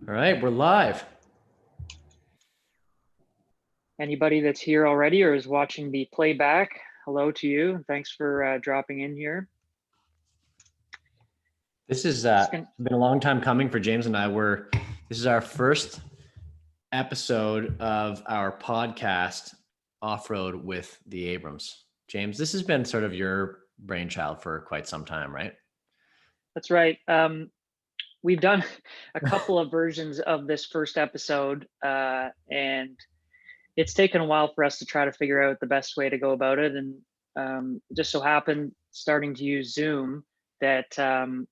All right, we're live. Anybody that's here already or is watching the playback, hello to you. Thanks for dropping in here. This has been a long time coming for James and I. This is our first episode of our podcast, Off-Road with the Abrams. James, this has been sort of your brainchild for quite some time, right? That's right. We've done a couple of versions of this first episode, and it's taken a while for us to try to figure out the best way to go about it. And just so happened, starting to use Zoom, that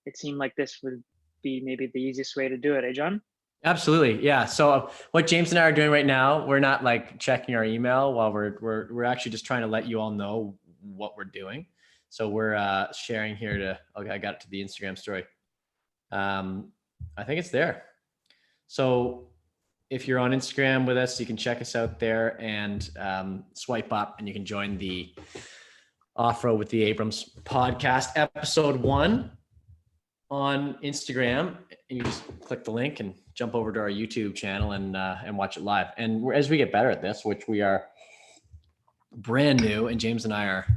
it seemed like this would be maybe the easiest way to do it, eh, John? Absolutely, yeah. So what James and I are doing right now, we're not like checking our email while we're actually just trying to let you all know what we're doing. So we're sharing here to. Okay, I got it to the Instagram story. I think it's there. So if you're on Instagram with us, you can check us out there and swipe up, and you can join the Off-Road with the Abrams podcast, episode 1 on Instagram. And you just click the link and jump over to our YouTube channel and watch it live. And as we get better at this, which we are brand new, and James and I are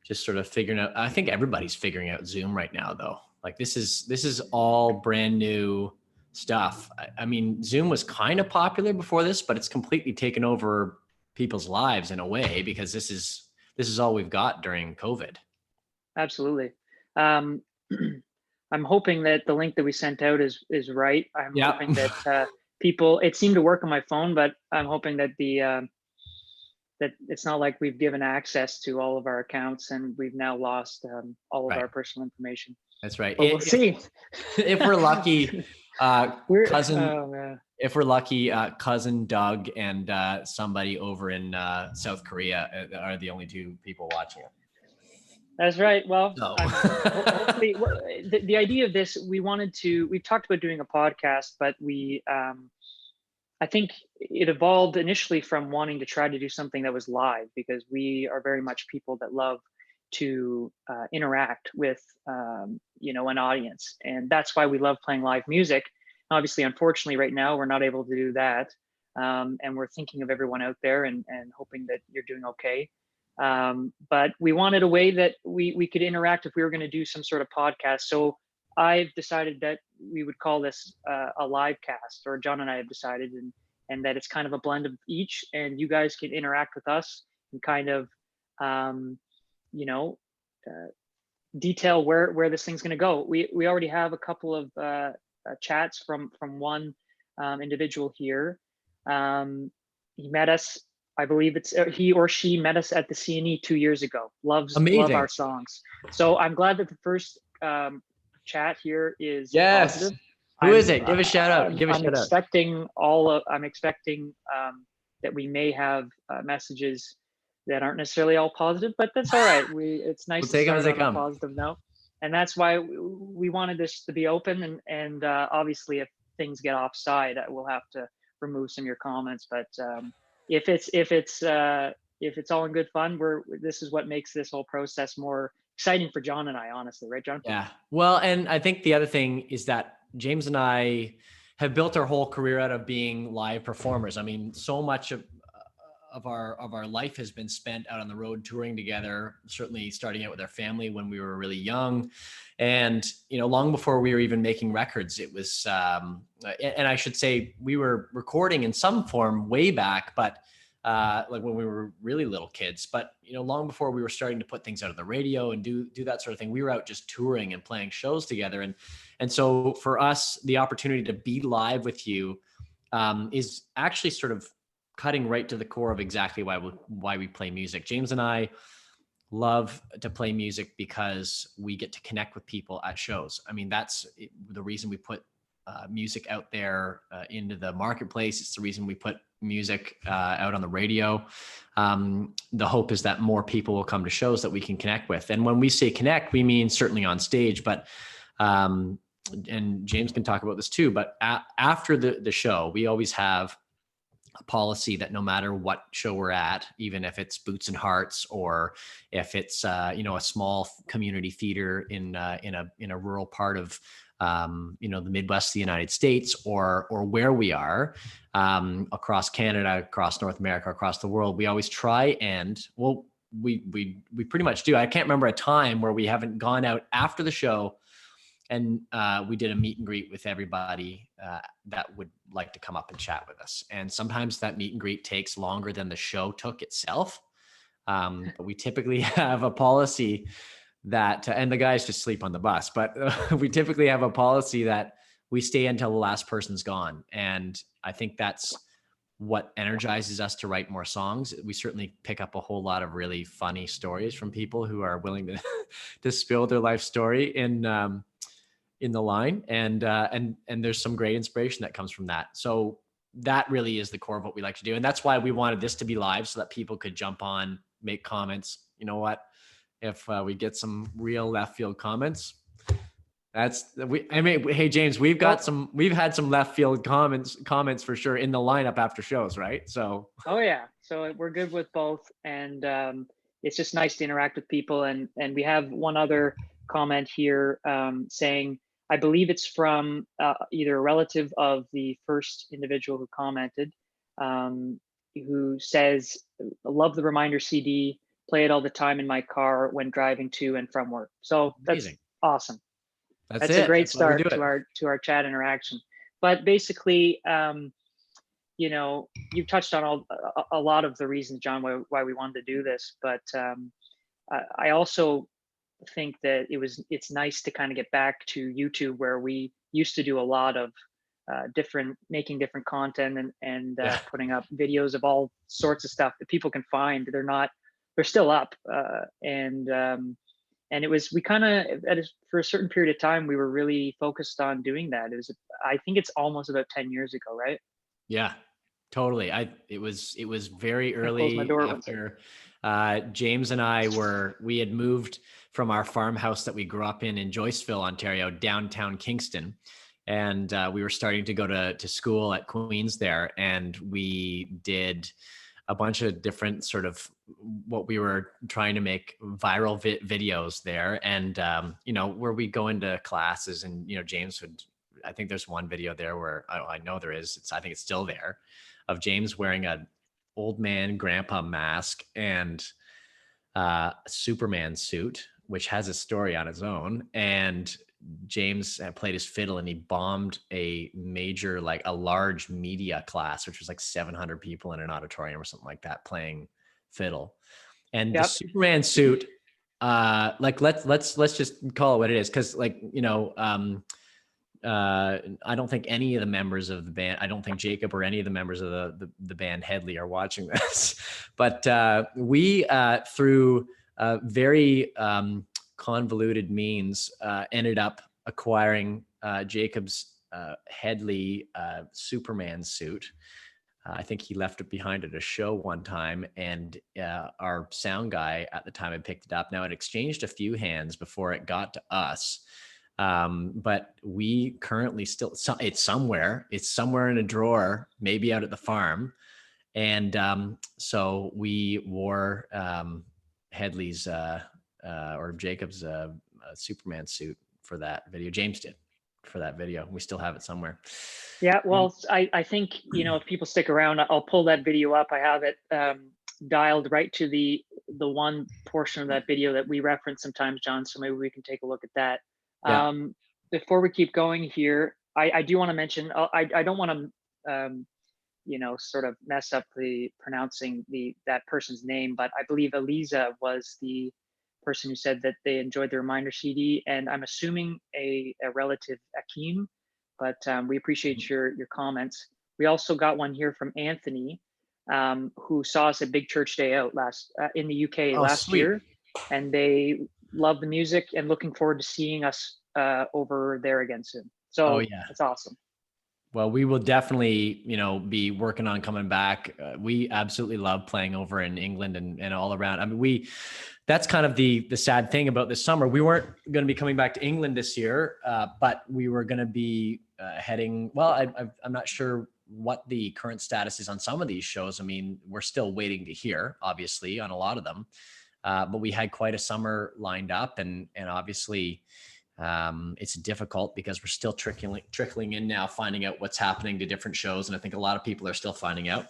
just sort of figuring out. I think everybody's figuring out Zoom right now, though. Like this is all brand new stuff. I mean, Zoom was kind of popular before this, but it's completely taken over people's lives in a way, because this is all we've got during COVID. Absolutely. I'm hoping that the link that we sent out is right. I'm hoping that people. It seemed to work on my phone, but I'm hoping that that it's not like we've given access to all of our accounts and we've now lost all of our personal information. That's right. But we'll see. If we're lucky, if we're lucky, cousin Doug and somebody over in South Korea are the only 2 people watching it. That's right. Well, hopefully, the idea of this, we've talked about doing a podcast, but I think it evolved initially from wanting to try to do something that was live, because we are very much people that love to interact with an audience, and that's why we love playing live music. Obviously, unfortunately, right now we're not able to do that, and we're thinking of everyone out there and hoping that you're doing okay. But we wanted a way that we could interact if we were going to do some sort of podcast. So I've decided that we would call this a live cast, or John and I have decided, and that it's kind of a blend of each, and you guys can interact with us and kind of detail where this thing's going to go. We already have a couple of chats from one individual here. He met us, I believe he or she met us at the CNE 2 years ago. Love our songs. So I'm glad that the first chat here is positive. Who is it? Give a shout out. I'm expecting that we may have messages that aren't necessarily all positive, but that's all right. It's nice to start on a positive note, and that's why we wanted this to be open. And obviously, if things get offside, we'll have to remove some of your comments. But if it's all in good fun, this is what makes this whole process more exciting for John and I, honestly, right, John? Yeah. Well, and I think the other thing is that James and I have built our whole career out of being live performers. I mean, so much of our life has been spent out on the road touring together, certainly starting out with our family when we were really young. And, long before we were even making records, it was, and I should say we were recording in some form way back, but like when we were really little kids, but, long before we were starting to put things out of the radio and do that sort of thing, we were out just touring and playing shows together. And so for us, the opportunity to be live with you is actually sort of cutting right to the core of exactly why we play music. James and I love to play music because we get to connect with people at shows. I mean, that's the reason we put music out there into the marketplace. It's the reason we put music out on the radio. The hope is that more people will come to shows that we can connect with. And when we say connect, we mean certainly on stage, but and James can talk about this too, but after the show, we always have a policy that no matter what show we're at, even if it's Boots and Hearts or if it's a small community theater in a rural part of the Midwest of the United States, or where we are, across Canada, across North America, across the world, we always try and, well, we pretty much do. I can't remember a time where we haven't gone out after the show and we did a meet and greet with everybody that would like to come up and chat with us. And sometimes that meet and greet takes longer than the show took itself. But we typically have a policy that, and the guys just sleep on the bus, but we typically have a policy that we stay until the last person's gone. And I think that's what energizes us to write more songs. We certainly pick up a whole lot of really funny stories from people who are willing to to spill their life story in the line, and there's some great inspiration that comes from that. So that really is the core of what we like to do, and that's why we wanted this to be live, so that people could jump on, make comments. You know what? If we get some real left field comments, hey James, we've had some left field comments for sure in the lineup after shows, right? So oh yeah, so we're good with both, and it's just nice to interact with people. And we have one other comment here saying, I believe it's from either a relative of the first individual who commented, who says, love the reminder CD, play it all the time in my car when driving to and from work. So that's amazing. Awesome. That's a great start to our chat interaction. But basically, you've touched on a lot of the reasons, John, why we wanted to do this. But I also think that it's nice to kind of get back to YouTube, where we used to do a lot of making different content and putting up videos of all sorts of stuff that people can find. They're still up, and it was, we kind of, for a certain period of time, we were really focused on doing that. I think it's almost about 10 years ago, right? Yeah, totally. It was very early after James and we had moved from our farmhouse that we grew up in Joyceville, Ontario, downtown Kingston. And we were starting to go to school at Queen's there. And we did a bunch of different sort of what we were trying to make viral videos there. And, where we go into classes and, James I think there's one video there where I know there is, I think it's still there, of James wearing an old man grandpa mask and a Superman suit, which has a story on its own. And James played his fiddle, and he bombed a major, like a large media class, which was like 700 people in an auditorium or something like that, playing fiddle. And the Superman suit, let's just call it what it is. Cause I don't think any of the members of the band, I don't think Jacob or any of the members of the band Headley are watching this, but we, through very convoluted means, ended up acquiring Jacob's Headley Superman suit. I think he left it behind at a show one time, and our sound guy at the time had picked it up. Now, it exchanged a few hands before it got to us. But we currently still, it's somewhere in a drawer, maybe out at the farm. And so we wore Headley's or Jacob's Superman suit for that video. James did for that video. We still have it somewhere. Yeah, well, I think, if people stick around, I'll pull that video up. I have it dialed right to the one portion of that video that we reference sometimes, John. So maybe we can take a look at that. Yeah. Before we keep going here, I do want to mention, I don't want to, sort of mess up the pronouncing that person's name, but I believe ELISA was the person who said that they enjoyed the reminder CD, and I'm assuming a relative, Hakeem, but we appreciate your comments. We also got one here from Anthony, who saw us at Big Church Day Out in the UK last year, and they love the music and looking forward to seeing us over there again soon. So that's awesome. Well, we will definitely, be working on coming back. We absolutely love playing over in England and all around. I mean, that's kind of the sad thing about this summer. We weren't going to be coming back to England this year, but we were going to be heading. Well, I'm not sure what the current status is on some of these shows. I mean, we're still waiting to hear, obviously, on a lot of them. But we had quite a summer lined up, and obviously It's difficult because we're still trickling in now, finding out what's happening to different shows, and I think a lot of people are still finding out.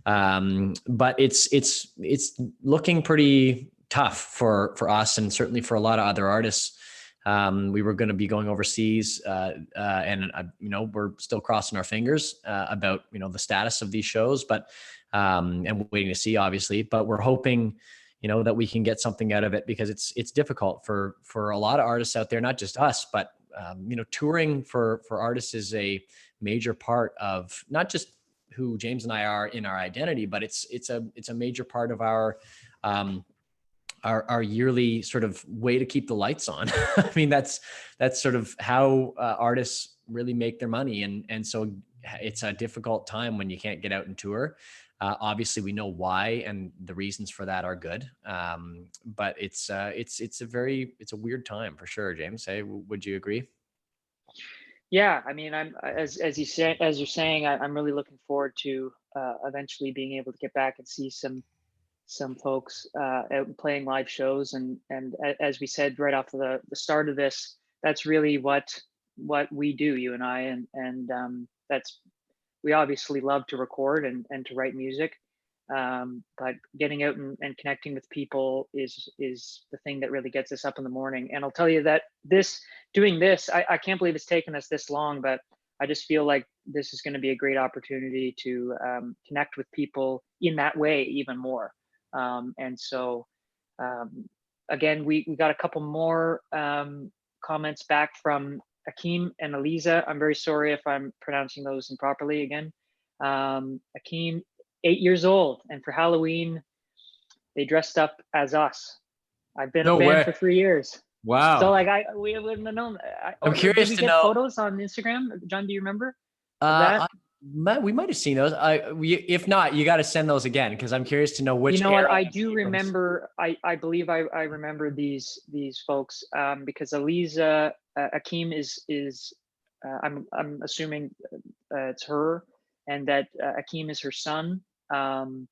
But it's looking pretty tough for us, and certainly for a lot of other artists. We were going to be going overseas, and we're still crossing our fingers about the status of these shows, but and waiting to see, obviously. But we're hoping that we can get something out of it, because it's difficult for a lot of artists out there, not just us, but touring for artists is a major part of not just who James and I are in our identity, but it's a major part of our yearly sort of way to keep the lights on. I mean, that's sort of how artists really make their money. And so it's a difficult time when you can't get out and tour. Obviously we know why, and the reasons for that are good. But it's a weird time for sure. James, hey, would you agree? Yeah, I mean, as you're saying, I'm really looking forward to eventually being able to get back and see some folks out and playing live shows, and as we said right off the start of this, that's really what we do, you and I, and that's, we obviously love to record and to write music, but getting out and connecting with people is the thing that really gets us up in the morning. And I'll tell you that doing this, I can't believe it's taken us this long, but I just feel like this is going to be a great opportunity to connect with people in that way even more. And so again, we got a couple more comments back from Hakeem and ELISA. I'm very sorry if I'm pronouncing those improperly again. Hakeem, 8 years old, and for Halloween, they dressed up as us. I've been a fan for 3 years. Wow. So like we wouldn't have known. I'm curious to know. Photos on Instagram, John, do you remember that? We might have seen those. If not, you got to send those again, because I'm curious to know which. You know what? I do remember. I believe I remember these folks because ELISA, Hakeem is I'm assuming it's her, and that Hakeem is her son. But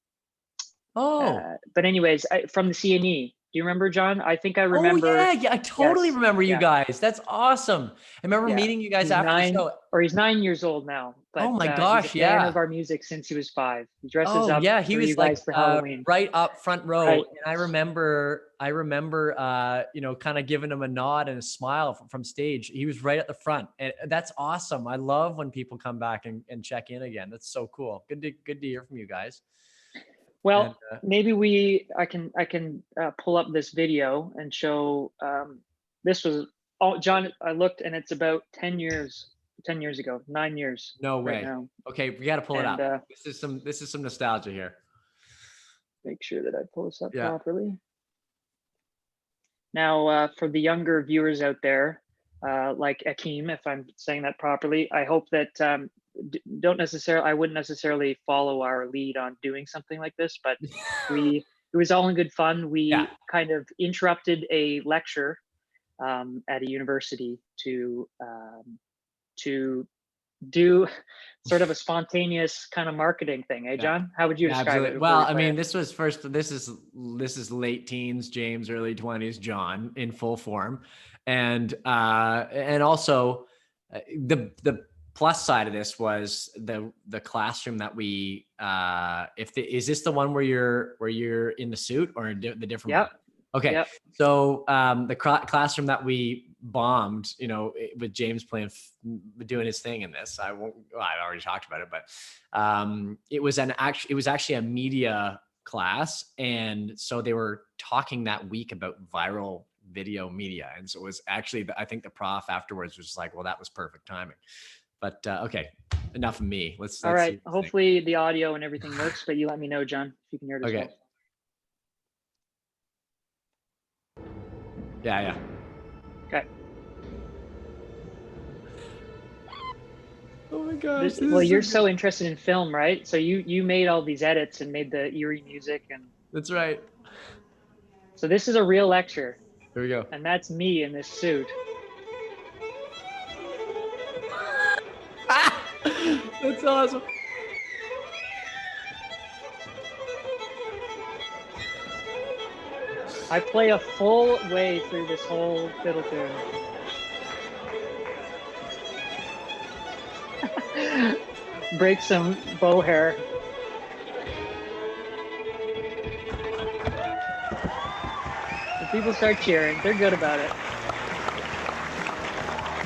anyways, from the CNE. Do you remember, John? I think I remember. Oh yeah, I totally remember you guys. That's awesome. I remember meeting you guys after the show. Or he's 9 years old now. But, oh my gosh, he's a fan of our music since he was 5. He dresses up. Yeah, he was like for Halloween. Right up front row, right. And I remember, kind of giving him a nod and a smile from stage. He was right at the front, and that's awesome. I love when people come back and check in again. That's so cool. Good to hear from you guys. Well, maybe I can pull up this video and show. This was John. I looked, and it's about 10 years ago, 9 years. No way. Right now. Okay, we got to pull it up. This is some nostalgia here. Make sure that I pull this up properly. Now, for the younger viewers out there, like Hakeem, if I'm saying that properly, I hope that I wouldn't necessarily follow our lead on doing something like this, but it was all in good fun. We kind of interrupted a lecture at a university to do sort of a spontaneous kind of marketing thing. Hey, John, how would you describe it? Well, I mean, this is late teens, James, early 20s, John, in full form. And also the plus side of this was the classroom that we is this the one where you're in the suit, or the different one? Okay. Yep. So the classroom that we bombed, with James doing his thing in this, I already talked about it, but it was actually a media class, and so they were talking that week about viral video media, and so it was actually, I think the prof afterwards was like, well, that was perfect timing. But okay, enough of me. Let's all right. Hopefully the audio and everything works, but you let me know, John, if you can hear it as well. Yeah. Okay. Oh my gosh. Well, you're so interested in film, right? So you made all these edits and made the eerie music, and that's right. So this is a real lecture. Here we go. And that's me in this suit. That's awesome. I play a full way through this whole fiddle tune. break some bow hair. The people start cheering. They're good about it.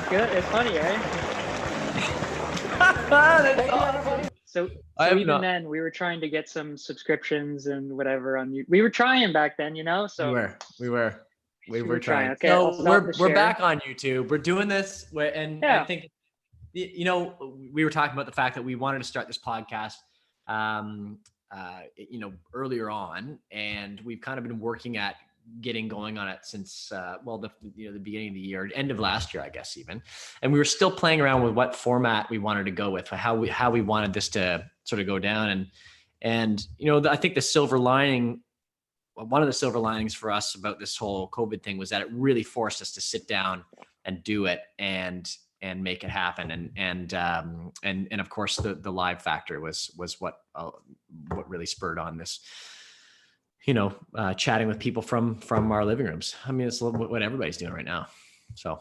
Good. It's funny, right? That's awesome. So even then, we were trying to get some subscriptions and whatever on you. We were trying back then, So we were trying. Okay, so we're back on YouTube. We're doing this, and I think, we were talking about the fact that we wanted to start this podcast, earlier on, and we've kind of been working at getting going on it since the beginning of the year, end of last year, I guess, even. And we were still playing around with what format we wanted to go with, how we wanted this to sort of go down. And I think the silver lining, one of the silver linings for us about this whole COVID thing was that it really forced us to sit down and do it and make it happen. And of course the live factor was what really spurred on this, chatting with people from our living rooms. I mean, it's what everybody's doing right now. So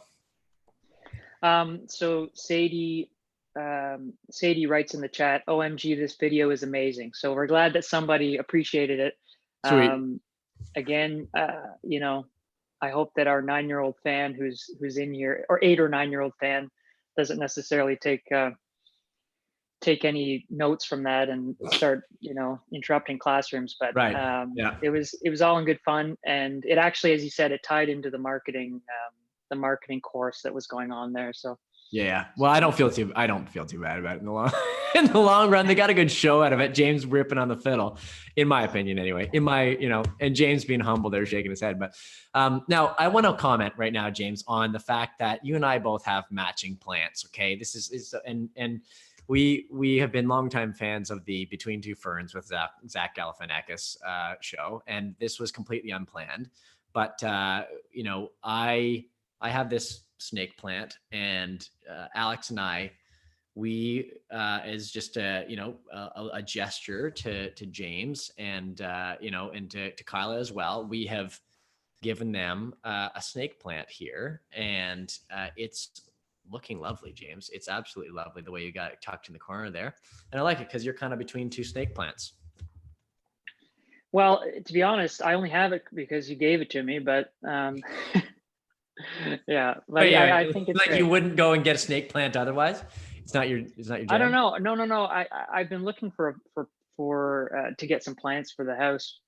Sadie writes in the chat, OMG, this video is amazing. So we're glad that somebody appreciated it. Sweet. Again, I hope that our 9-year-old fan who's in here, or 8 or 9-year-old fan, doesn't necessarily take any notes from that and start, interrupting classrooms. But right. It was all in good fun, and it actually, as you said, it tied into the marketing course that was going on there. So yeah, well, I don't feel too bad about it in the long run. They got a good show out of it. James ripping on the fiddle, in my opinion, anyway. And James being humble there, shaking his head. But now I want to comment right now, James, on the fact that you and I both have matching plants. Okay, this is and we have been longtime fans of the Between Two Ferns with Zach Galifianakis show, and this was completely unplanned. But I have this snake plant, and Alex and I, we is just a gesture to James and and to Kyla as well. We have given them a snake plant here, and it's looking lovely, James. It's absolutely lovely the way you got it tucked in the corner there, and I like it because you're kind of between two snake plants. Well, to be honest, I only have it because you gave it to me, but yeah, like, I think it's like great. You wouldn't go and get a snake plant otherwise. It's not your jam? I don't know. No. I've been looking for to get some plants for the house.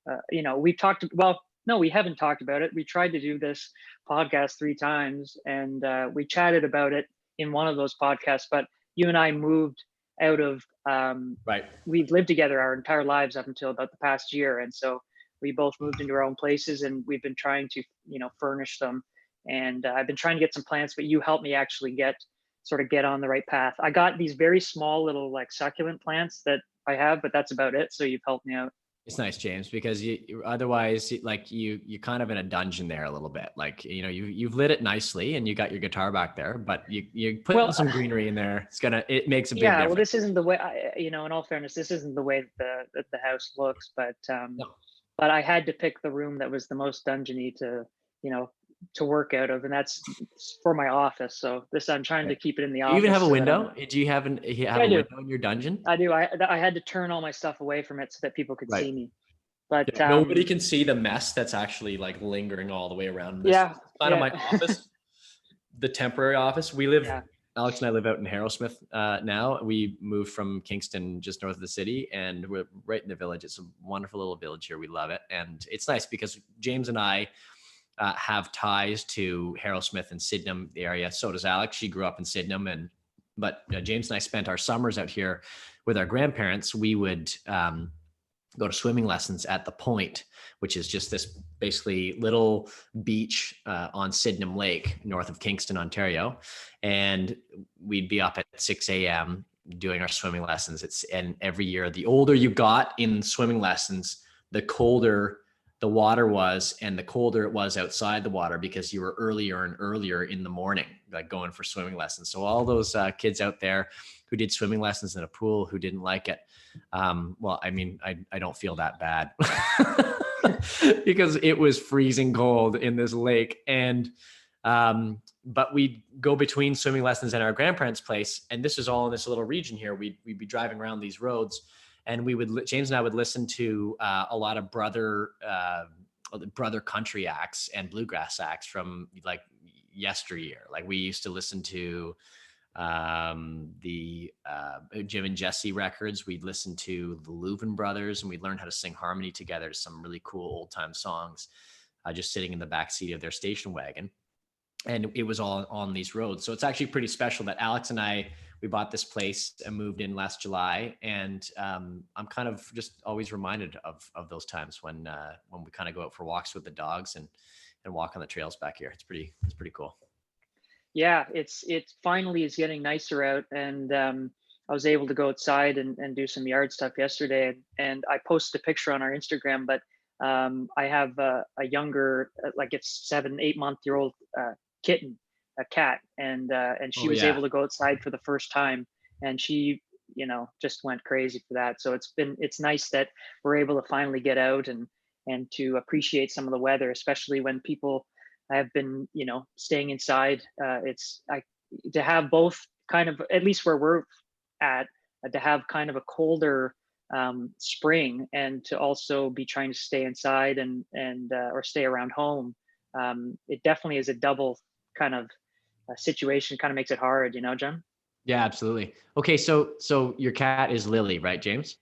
We've talked. Well, no, we haven't talked about it. We tried to do this podcast 3 times, and we chatted about it in one of those podcasts. But you and I moved out of. Right. We've lived together our entire lives up until about the past year, and so we both moved into our own places, and we've been trying to furnish them. And I've been trying to get some plants, but you helped me actually get on the right path. I got these very small little like succulent plants that I have, but that's about it. So you've helped me out. It's nice, James, because otherwise like you're kind of in a dungeon there a little bit. Like, you've lit it nicely and you got your guitar back there, but you put some greenery in there. It makes a big difference. Well, this isn't the way, in all fairness, this isn't the way that the house looks, but but I had to pick the room that was the most dungeony to work out of, and that's for my office. So I'm trying to keep it in the office. You even have a window? Do you have a window in your dungeon? I do. I had to turn all my stuff away from it so that people could see me. But nobody can see the mess that's actually like lingering all the way around. This is kind of my office, the temporary office. Alex and I live out in Harrowsmith now. We moved from Kingston, just north of the city, and we're right in the village. It's a wonderful little village here. We love it. And it's nice because James and I have ties to Harrowsmith and Sydenham, the area. So does Alex. She grew up in Sydenham, but James and I spent our summers out here with our grandparents. We would go to swimming lessons at the Point, which is just this basically little beach on Sydenham Lake, north of Kingston, Ontario. And we'd be up at 6 a.m. doing our swimming lessons. And every year, the older you got in swimming lessons, the colder the water was, and the colder it was outside the water because you were earlier and earlier in the morning, like going for swimming lessons. So all those kids out there who did swimming lessons in a pool who didn't like it, well, I mean, I don't feel that bad because it was freezing cold in this lake. And But we'd go between swimming lessons and our grandparents' place. And this was all in this little region here. We'd be driving around these roads, and James and I would listen to a lot of brother country acts and bluegrass acts from like yesteryear. Like we used to listen to the Jim and Jesse records. We'd listen to the Louvin brothers, and we'd learn how to sing harmony together to some really cool old time songs, just sitting in the back seat of their station wagon. And it was all on these roads. So it's actually pretty special that Alex and I, we bought this place and moved in last July. And I'm kind of just always reminded of those times when we kind of go out for walks with the dogs and walk on the trails back here. It's pretty cool. Yeah, it finally is getting nicer out, and I was able to go outside and do some yard stuff yesterday, and I posted a picture on our Instagram, but I have a younger, like it's 7-8 month year old kitten, a cat, and she was able to go outside for the first time, and she, just went crazy for that. So it's nice that we're able to finally get out and to appreciate some of the weather, especially when people have been, staying inside. To have both kind of, at least where we're at, to have kind of a colder spring, and to also be trying to stay inside and or stay around home. It definitely is a double kind of situation. Kind of makes it hard, John. Yeah, absolutely. Okay, so your cat is Lily, right, James?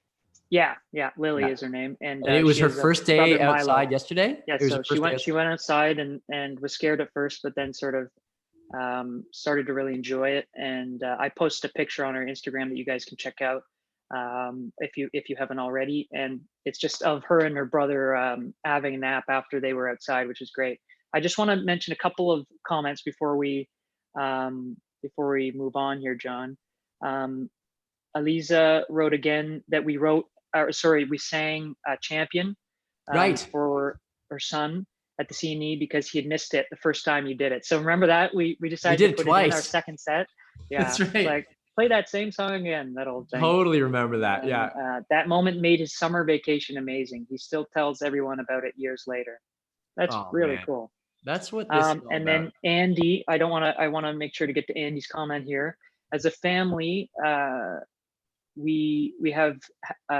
Yeah, Lily is her name, and it was her first day outside yesterday. Yeah, so she went outside and was scared at first, but then sort of started to really enjoy it. And I posted a picture on our Instagram that you guys can check out if you haven't already. And it's just of her and her brother having a nap after they were outside, which is great. I just want to mention a couple of comments before we move on here, John. Elisa wrote again that we sang Champion right for her son at the CNE because he had missed it the first time you did it. So remember that we decided to put it in our second set. Yeah, that's right. Like, play that same song again, that old thing. Totally remember that. And, yeah. That moment made his summer vacation amazing. He still tells everyone about it years later. That's really cool. That's what this is all and about. Then Andy, I want to make sure to get to Andy's comment here. As a family, we have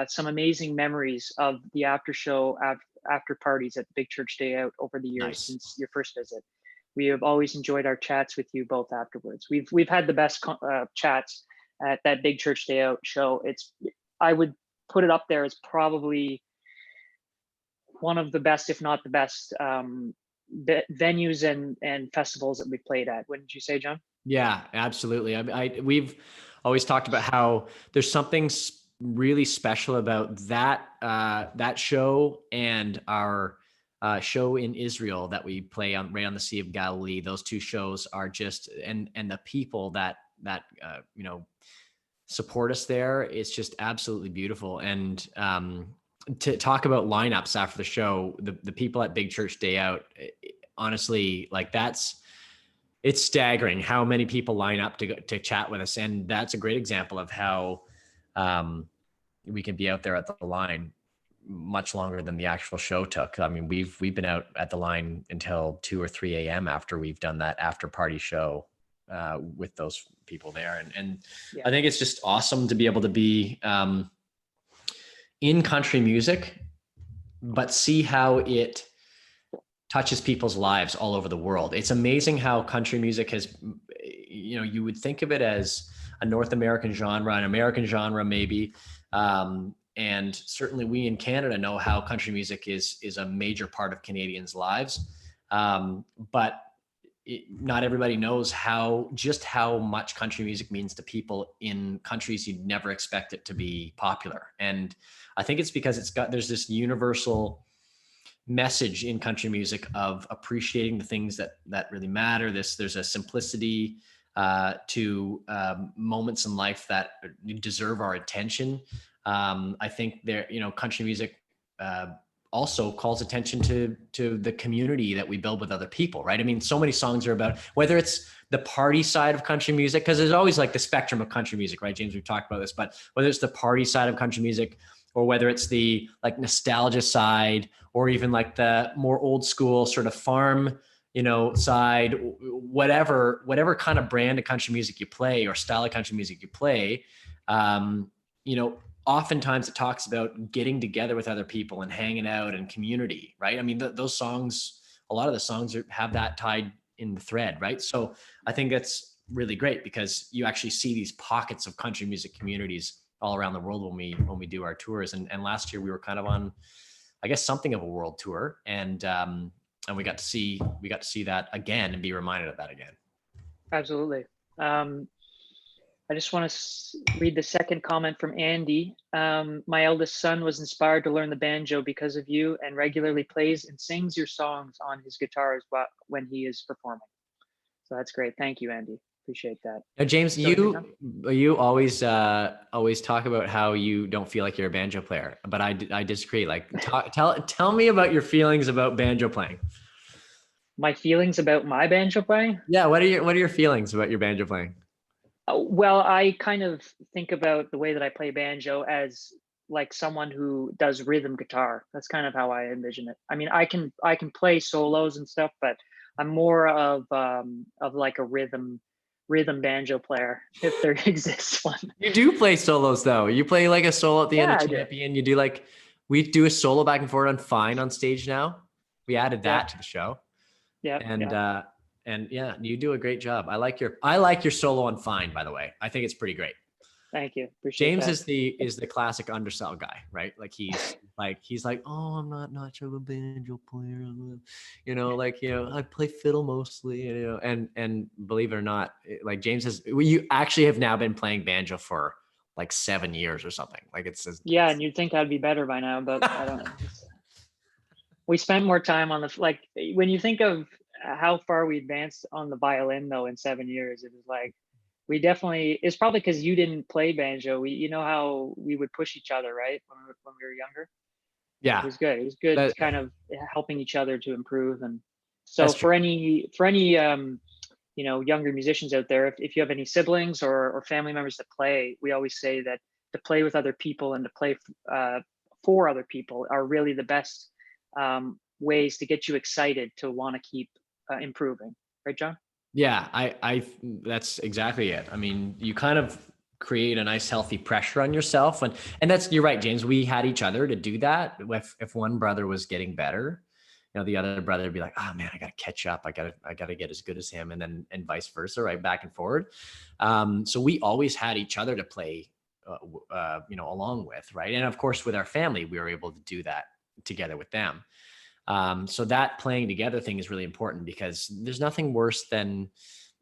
some amazing memories of the after parties at the Big Church Day Out over the years since your first visit. We have always enjoyed our chats with you both afterwards. We've had the best chats at that Big Church Day Out show. I would put it up there as probably one of the best, if not the best, venues and festivals that we played at. Wouldn't you say, John? Yeah, absolutely. We've always talked about how there's something really special about that show and our show in Israel that we play right on the Sea of Galilee. Those two shows are just, and the people that support us there, it's just absolutely beautiful. And to talk about lineups after the show, the people at Big Church Day Out, honestly, like it's staggering how many people line up to chat with us. And that's a great example of how we can be out there at the line much longer than the actual show took. I mean, we've been out at the line until 2 or 3 a.m. after we've done that after party show with those people there. And I think it's just awesome to be able to be in country music, but see how it touches people's lives all over the world. It's amazing how country music has, you would think of it as a North American genre, an American genre maybe. And certainly we in Canada know how country music is a major part of Canadians' lives. But not everybody knows how much country music means to people in countries you'd never expect it to be popular. And I think it's because there's this universal message in country music of appreciating the things that really matter. There's a simplicity to moments in life that deserve our attention. I think country music also calls attention to the community that we build with other people, right? I mean, so many songs are about, whether it's the party side of country music, because there's always like the spectrum of country music, right, James? We've talked about this, but whether it's the party side of country music, or whether it's the like nostalgia side, or even like the more old school sort of farm side, whatever kind of brand of country music you play or style of country music you play, oftentimes it talks about getting together with other people and hanging out and community, right? I mean, those songs, a lot of the songs have that tied in the thread, right? So I think that's really great because you actually see these pockets of country music communities all around the world when we do our tours. And last year we were kind of on, I guess, something of a world tour, and we got to see that again and be reminded of that again. Absolutely. I just want to read the second comment from Andy. My eldest son was inspired to learn the banjo because of you and regularly plays and sings your songs on his guitar when he is performing. So that's great. Thank you, Andy. Appreciate that. Now, James, you always talk about how you don't feel like you're a banjo player, but I disagree. Like, tell me about your feelings about banjo playing. My feelings about my banjo playing? Yeah. What are your feelings about your banjo playing? Well, I kind of think about the way that I play banjo as like someone who does rhythm guitar. That's kind of how I envision it. I mean, I can play solos and stuff, but I'm more of like a rhythm banjo player, if there exists one. You do play solos though. You play like a solo at the end of Champion. You do we do a solo back and forth on Fine on stage now. We added that to the show. Yeah. And you do a great job. I like your solo on Fine, by the way. I think it's pretty great. Thank you. Appreciate James that. is the classic undersell guy, right? Like he's like, oh, I'm not much of a banjo player, I play fiddle mostly, and believe it or not, like James you actually have now been playing banjo for like 7 years or something. Like and you'd think I'd be better by now, but I don't know. We spent more time on when you think of how far we advanced on the violin though in 7 years, it was like it's probably because you didn't play banjo. How we would push each other, right? When we were younger. Yeah. It was good kind of helping each other to improve. And so for any younger musicians out there, if you have any siblings or family members that play, we always say that to play with other people and to play for other people are really the best ways to get you excited to want to keep improving. Right, John? Yeah, I that's exactly it. I mean, you kind of create a nice healthy pressure on yourself, and you're right, James. We had each other to do that. If one brother was getting better, the other brother would be like, oh man, I got to catch up. I got to get as good as him, and vice versa, right, back and forward. So we always had each other to play, along with, right, and of course with our family, we were able to do that together with them. So that playing together thing is really important because there's nothing worse than,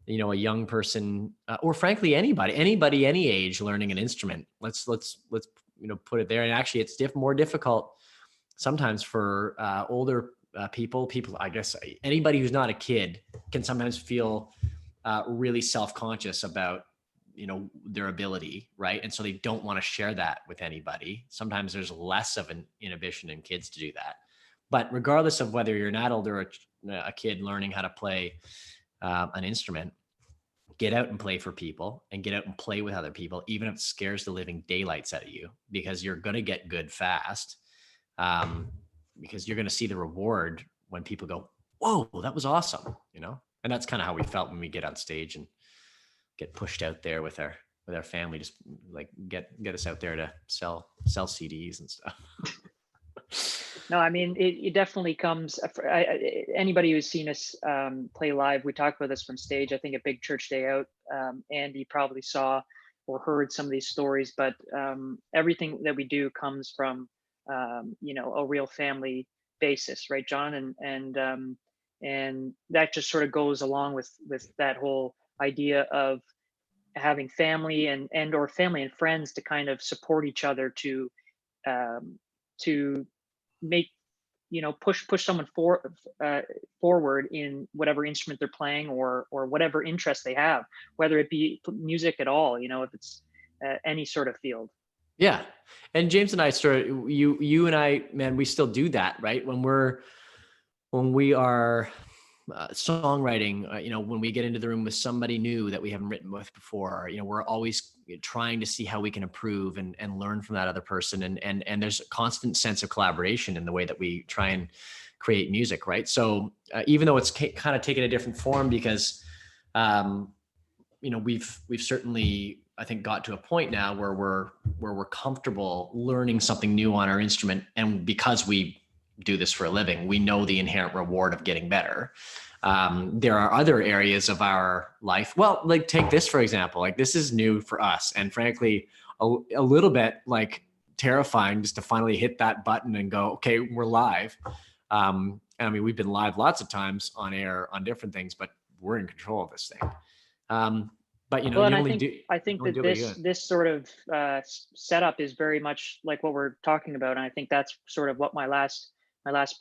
a young person or frankly, anybody, any age learning an instrument. Let's put it there. And actually it's more difficult sometimes for older people, I guess anybody who's not a kid can sometimes feel really self-conscious about, their ability. Right. And so they don't want to share that with anybody. Sometimes there's less of an inhibition in kids to do that. But regardless of whether you're an adult or a kid learning how to play an instrument, get out and play for people and get out and play with other people, even if it scares the living daylights out of you, because you're going to get good fast, because you're going to see the reward when people go, whoa, that was awesome. And that's kind of how we felt when we get on stage and get pushed out there with our family, just like get us out there to sell CDs and stuff. No, I mean, it definitely comes. Anybody who's seen us play live, we talk about this from stage. I think at Big Church Day Out, Andy probably saw or heard some of these stories, but everything that we do comes from, a real family basis, right, John? And that just sort of goes along with that whole idea of having family and or family and friends to kind of support each other to make push someone forward in whatever instrument they're playing or whatever interest they have, whether it be music at all, if it's any sort of field. Yeah. And James and I you and I, man, we still do that, right? When we are songwriting, when we get into the room with somebody new that we haven't written with before, we're always trying to see how we can improve and learn from that other person. And there's a constant sense of collaboration in the way that we try and create music. Right. So even though it's kind of taken a different form because, we've certainly, I think, got to a point now where we're comfortable learning something new on our instrument. And because we do this for a living, we know the inherent reward of getting better. There are other areas of our life. Well, like take this, for example, like this is new for us. And frankly, a little bit like terrifying just to finally hit that button and go, okay, we're live. I mean, we've been live lots of times on air on different things, but we're in control of this thing. But well, and I think that this sort of setup is very much like what we're talking about, and I think that's sort of what my last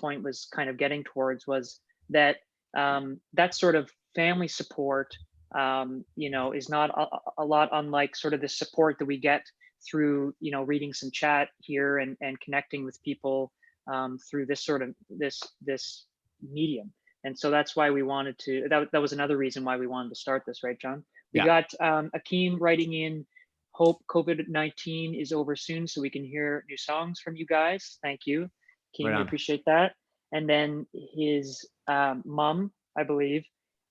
point was kind of getting towards, was that that sort of family support, is not a lot unlike sort of the support that we get through, reading some chat here and connecting with people through this sort of this medium. And so that's why we wanted to. That was another reason why we wanted to start this, right, John? We got Hakeem writing in, hope COVID-19 is over soon so we can hear new songs from you guys. Thank you, Hakeem. We appreciate that. And then his mom, I believe,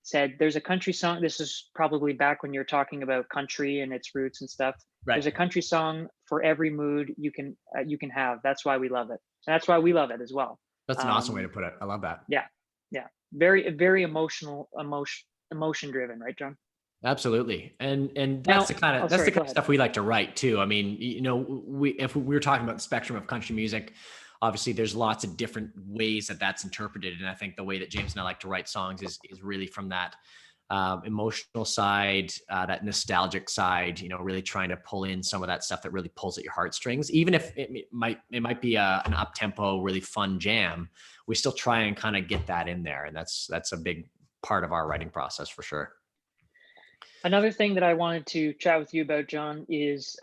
said there's a country song. This is probably back when you're talking about country and its roots and stuff. Right. There's a country song for every mood you can have. That's why we love it. And that's why we love it as well. That's an awesome way to put it. I love that. Yeah. Very emotion driven, right, John? Absolutely. And that's the kind of stuff we like to write too. I mean, if we were talking about the spectrum of country music, obviously there's lots of different ways that that's interpreted. And I think the way that James and I like to write songs is really from that emotional side, that nostalgic side, really trying to pull in some of that stuff that really pulls at your heartstrings. Even if it might be an up tempo, really fun jam, we still try and kind of get that in there. And that's a big part of our writing process for sure. Another thing that I wanted to chat with you about, John, is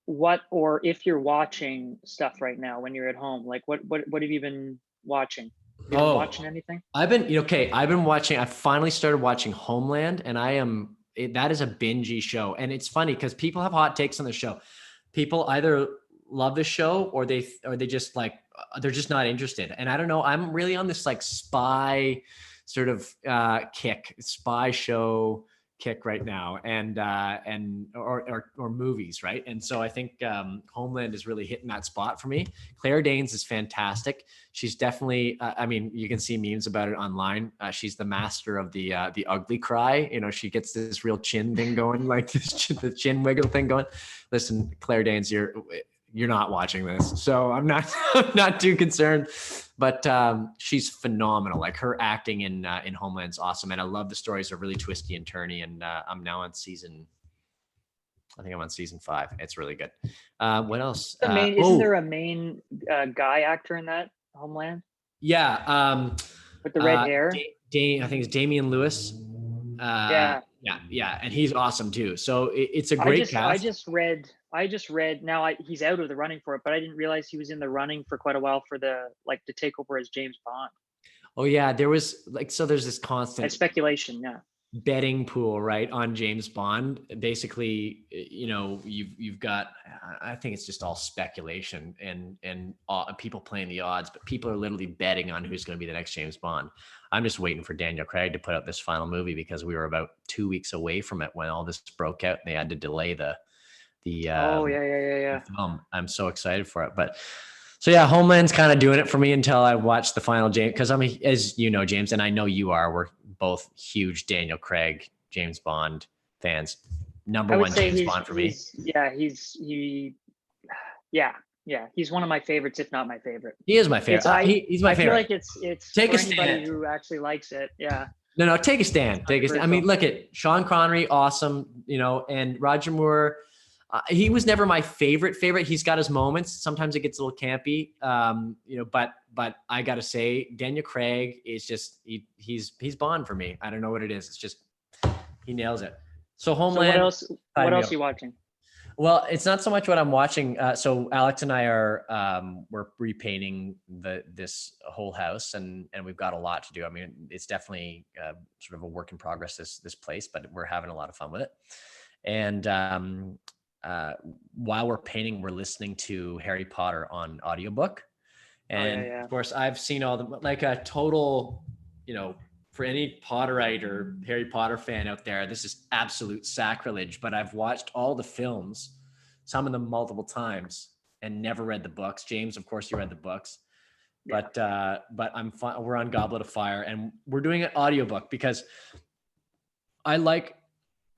if you're watching stuff right now when you're at home, like what have you been watching? Have you been watching anything? I've been watching. I finally started watching Homeland, and that is a bingey show. And it's funny because people have hot takes on the show. People either love the show or they just like, they're just not interested. And I don't know. I'm really on this like spy sort of spy show kick right now, or movies, right? And so I think Homeland is really hitting that spot for me. Claire Danes is fantastic. She's definitely, you can see memes about it online. She's the master of the ugly cry. She gets this real chin thing going, like the chin wiggle thing going. Listen, Claire Danes, you're not watching this, so I'm not too concerned. But she's phenomenal. Like her acting in Homeland's awesome, and I love the stories are really twisty and turny. And I'm now on season 5. It's really good. What else? Isn't there a main guy actor in that Homeland? Yeah. With the red hair. I think it's Damian Lewis. Yeah, and he's awesome too. So it's a great cast. I just read now he's out of the running for it, but I didn't realize he was in the running for quite a while for to take over as James Bond. Oh yeah, there's this constant speculation, betting pool, right, on James Bond. Basically, you've got, I think it's just all speculation and people playing the odds, but people are literally betting on who's going to be the next James Bond. I'm just waiting for Daniel Craig to put out this final movie because we were about 2 weeks away from it when all this broke out and they had to delay the film. I'm so excited for it. But so yeah, Homeland's kind of doing it for me until I watch the final James, because as you know, James, and I know you are, we're both huge Daniel Craig, James Bond fans. Number one James Bond for me. He's one of my favorites, if not my favorite. He is my favorite. He's my favorite. I feel like it's take for anybody who actually likes it. Yeah. No, take a stand. Take a stand. I mean, look at Sean Connery, awesome, and Roger Moore. He was never my favorite. He's got his moments. Sometimes it gets a little campy, but I got to say, Daniel Craig is just, he's Bond for me. I don't know what it is. It's just, he nails it. So Homeland. So what else are you watching? Well, it's not so much what I'm watching. So Alex and I we're repainting this whole house, and we've got a lot to do. I mean, it's definitely sort of a work in progress, this place, but we're having a lot of fun with it. And while we're painting, we're listening to Harry Potter on audiobook. And of course, I've seen all the, like a total, for any Potterite or Harry Potter fan out there, this is absolute sacrilege, but I've watched all the films, some of them multiple times, and never read the books. James, of course, you read the books, but we're on Goblet of Fire, and we're doing an audiobook because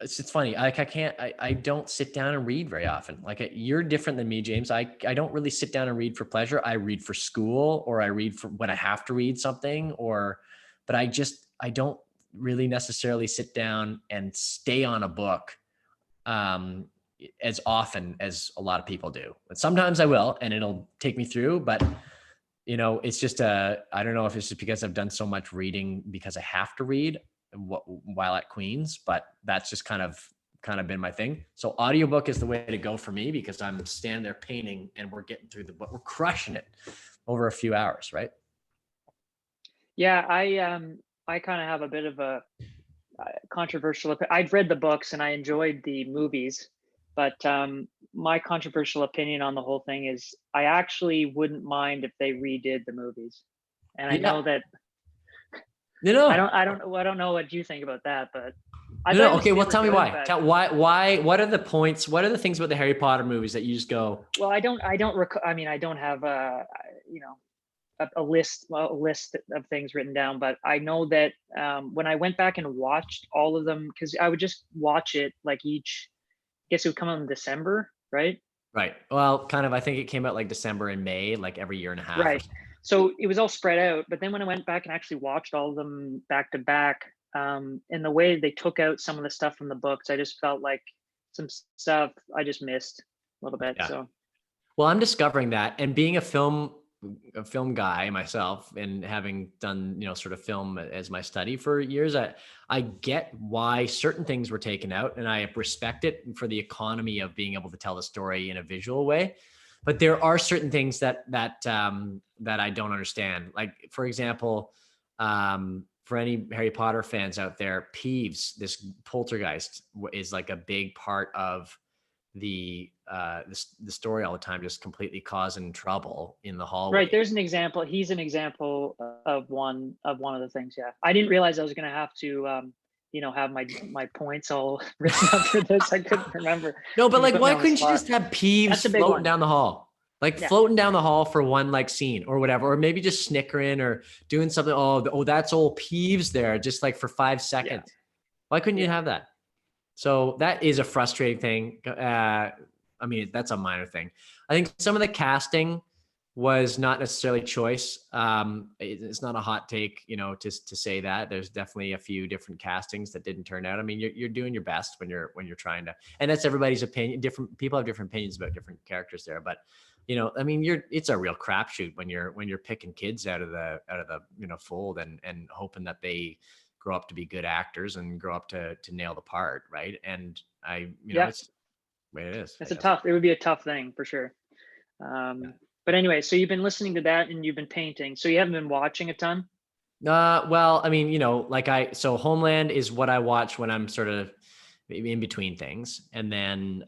it's funny. I don't sit down and read very often. Like, you're different than me, James. I don't really sit down and read for pleasure. I read for school, or I read for when I have to read something, but I don't really necessarily sit down and stay on a book as often as a lot of people do. But sometimes I will, and it'll take me through, but it's just I don't know if it's just because I've done so much reading because I have to read while at Queen's, but that's just kind of been my thing. So audiobook is the way to go for me, because I'm standing there painting and we're getting through the book. We're crushing it over a few hours, right? Yeah, I kind of have a bit of a controversial opinion. I've read the books and I enjoyed the movies, but my controversial opinion on the whole thing is I actually wouldn't mind if they redid the movies. And I know that I don't know what you think about that, but okay, well, tell me why. Why? What are the points? What are the things about the Harry Potter movies that you just go? Well, I don't have a list of things written down, but I know that when I went back and watched all of them, because I would just watch it like I guess it would come out in December, right? Right. Well, kind of. I think it came out like December and May, like every year and a half. Right. So it was all spread out. But then when I went back and actually watched all of them back to back, and the way they took out some of the stuff from the books, I just felt like some stuff I just missed a little bit. Yeah. So, well, I'm discovering that, and being a film guy myself, and having done sort of film as my study for years, I get why certain things were taken out, and I respect it for the economy of being able to tell the story in a visual way. But there are certain things that I don't understand. Like, for example, for any Harry Potter fans out there, Peeves, this poltergeist, is like a big part of the story all the time, just completely causing trouble in the hallway. Right. There's an example. He's an example of one of the things. Yeah. I didn't realize I was going to have to, have my points all written up for this. I couldn't remember. No, but like, why couldn't you just have Peeves floating down the hall? Like, floating down the hall for one like scene or whatever, or maybe just snickering or doing something. Oh, that's old Peeves there, just like for 5 seconds. Yeah. Why couldn't you have that? So that is a frustrating thing. I mean, that's a minor thing. I think some of the casting was not necessarily choice. It's not a hot take, to say that. There's definitely a few different castings that didn't turn out. I mean, you're doing your best when you're trying to, and that's everybody's opinion. Different people have different opinions about different characters there, but I mean, it's a real crapshoot when you're picking kids out of the fold and hoping that they grow up to be good actors and grow up to nail the part, right? And it's the way it is. It would be a tough thing for sure. But anyway, so you've been listening to that and you've been painting, so you haven't been watching a ton? Well, I mean, so Homeland is what I watch when I'm sort of in between things. And then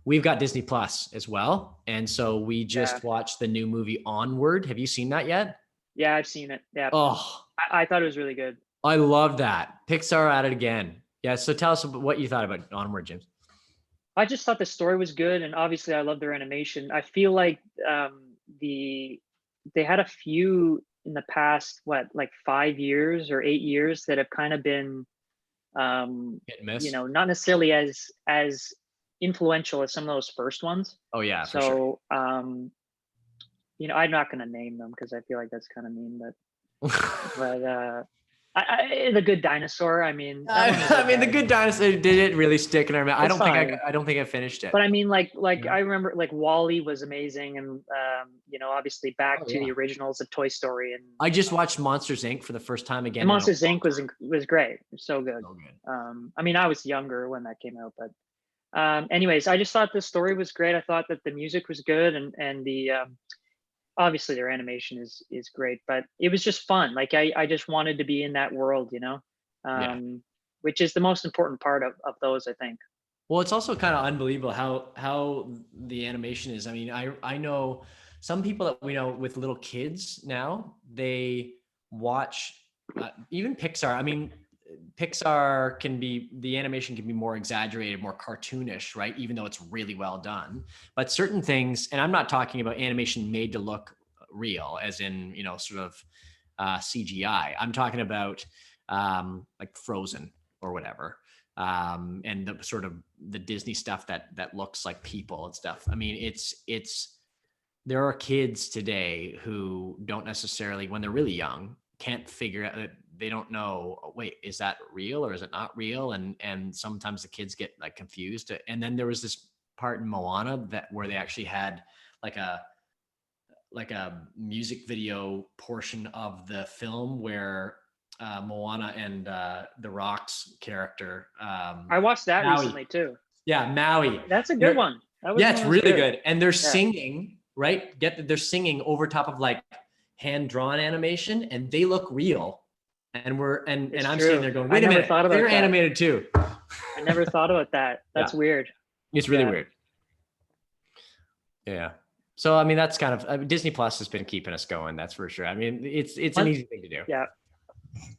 we've got Disney Plus as well. And so we just watched the new movie Onward. Have you seen that yet? Yeah, I've seen it. Yeah. Oh, I thought it was really good. I love that. Pixar at it again. Yeah. So tell us what you thought about Onward, James. I just thought the story was good, and obviously I love their animation. I feel like they had a few in the past, like 5 years or 8 years, that have kind of been not necessarily as influential as some of those first ones. Oh yeah, for sure. I'm not going to name them because I feel like that's kind of mean, but The Good Dinosaur. I mean, The Good Dinosaur, did it really stick in our mouth? I don't think I finished it. But I mean, like I remember, like, Wall-E was amazing, and obviously back to the originals of Toy Story. And I just watched Monsters Inc. for the first time again. And Monsters Inc. was great. It was so good. I mean, I was younger when that came out, but Anyways, I just thought the story was great. I thought that the music was good, and the obviously their animation is great, but it was just fun. Like I just wanted to be in that world, Yeah. which is the most important part of those, I think. Well, it's also kind of unbelievable how the animation is. I mean, I know some people that we know with little kids now, they watch even Pixar. I mean, Pixar the animation can be more exaggerated, more cartoonish, right? Even though it's really well done. But certain things, and I'm not talking about animation made to look real, as in, sort of CGI. I'm talking about like Frozen or whatever. And the sort of the Disney stuff that looks like people and stuff. I mean, it's there are kids today who don't necessarily, when they're really young, can't figure out, they don't know, oh, wait, is that real or is it not real? And sometimes the kids get like confused. And then there was this part in Moana where they actually had like a music video portion of the film where Moana and the Rock's character. I watched that Maui. recently too. Yeah, Maui. That's a good one. It's really good. And they're singing, right? They're singing over top of like hand-drawn animation, and they look real. And I'm sitting there going, wait a minute, they're animated too. I never thought about that. That's weird. It's really weird. Yeah. So, I mean, that's kind of, Disney Plus has been keeping us going. That's for sure. I mean, it's an easy thing to do. Yeah.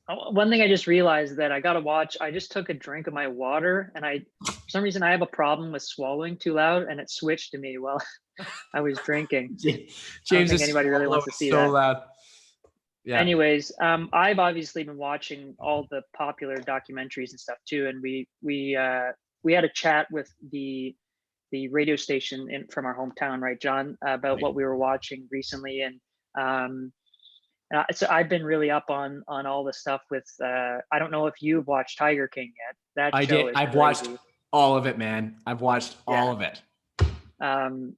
One thing I just realized that I got to watch, I just took a drink of my water, and for some reason I have a problem with swallowing too loud, and it switched to me while I was drinking. James, anybody really wants to see so that. Loud. Yeah. Anyways, I've obviously been watching all the popular documentaries and stuff too. And we had a chat with the radio station from our hometown, right, John, about what we were watching recently. And so I've been really up on all the stuff with, I don't know if you've watched Tiger King yet. I've watched all of it, man. I've watched all of it.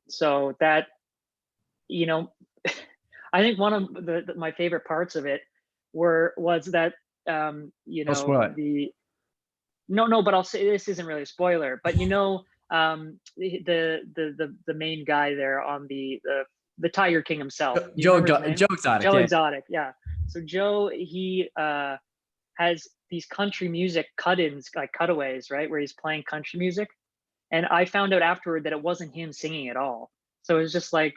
So that, I think one of my favorite parts of it was that, but I'll say this isn't really a spoiler, but the main guy there on the Tiger King himself, Joe Exotic. Joe Exotic, yeah. So Joe, he has these country music cut-ins, like cutaways, right, where he's playing country music, and I found out afterward that it wasn't him singing at all. So it was just like.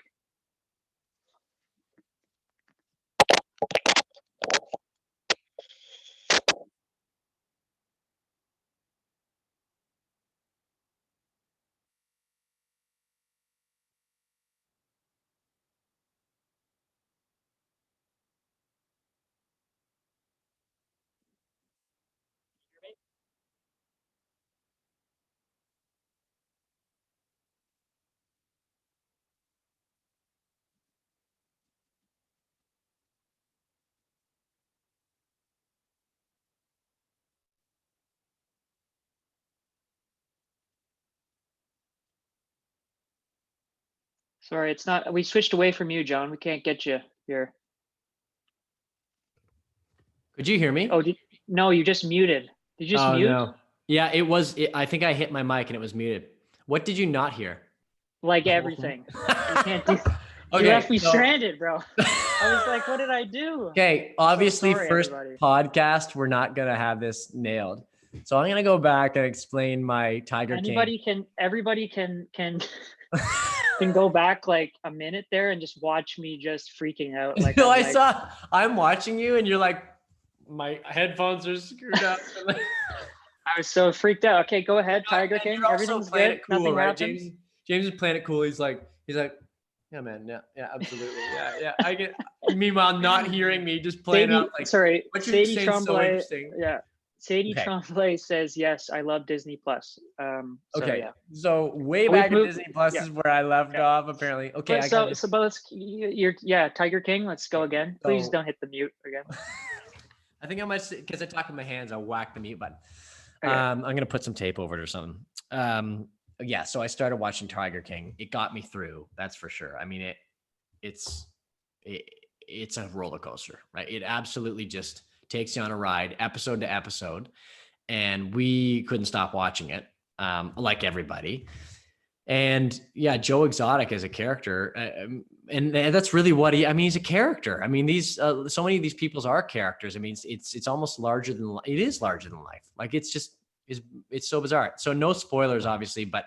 Sorry, it's not. We switched away from you, John. We can't get you here. Could you hear me? Oh, no, you just muted. Did you just mute? No. Yeah, it was. I think I hit my mic and it was muted. What did you not hear? Like everything. You can't do. Okay, you left me stranded, bro. I was like, what did I do? Okay, obviously, first podcast, we're not gonna have this nailed. So I'm gonna go back and explain my Tiger King. Everybody can can go back like a minute there and just watch me just freaking out. Like, no, I'm watching you and you're like, my headphones are screwed up. I was so freaked out. Okay, go ahead, Tiger King. Everything's good. Cool, nothing right? happened. James is playing it cool. He's like, yeah, man, yeah, absolutely, yeah. I get. Meanwhile, not hearing me, just playing out like. Sorry, what you're saying is so interesting. Yeah. Sadie Tremblay says, yes, I love Disney Plus. Okay. Yeah. So way back at Disney Plus is where I left off, apparently. Okay. But let's, Tiger King, let's go again. Please don't hit the mute again. I think I might, because I talk with my hands, I'll whack the mute button. Okay. I'm going to put some tape over it or something. Yeah. So I started watching Tiger King. It got me through. That's for sure. I mean, it's a roller coaster, right? It absolutely just takes you on a ride, episode to episode, and we couldn't stop watching it. like everybody. And yeah, Joe Exotic as a character, and that's really what he's a character. I mean, these so many of these peoples are characters. I mean, it's almost larger than it is larger than life. Like it's so bizarre. So no spoilers, obviously, but